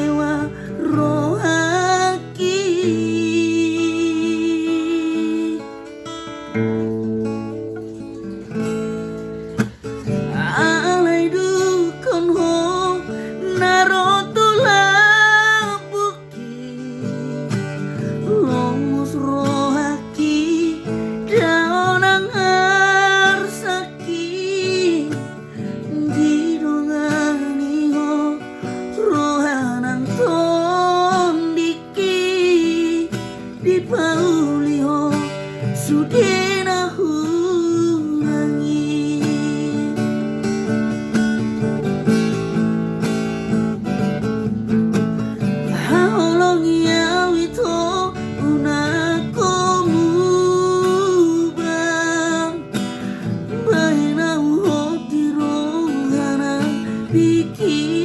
dewa rohaki alai dukun ho narotula buki lomus rohaki daonang arsaki didongani ho rohanang tondiki di pauli ho sudena hurangi haolong yawito unako mubang bahina ho di rohana bikin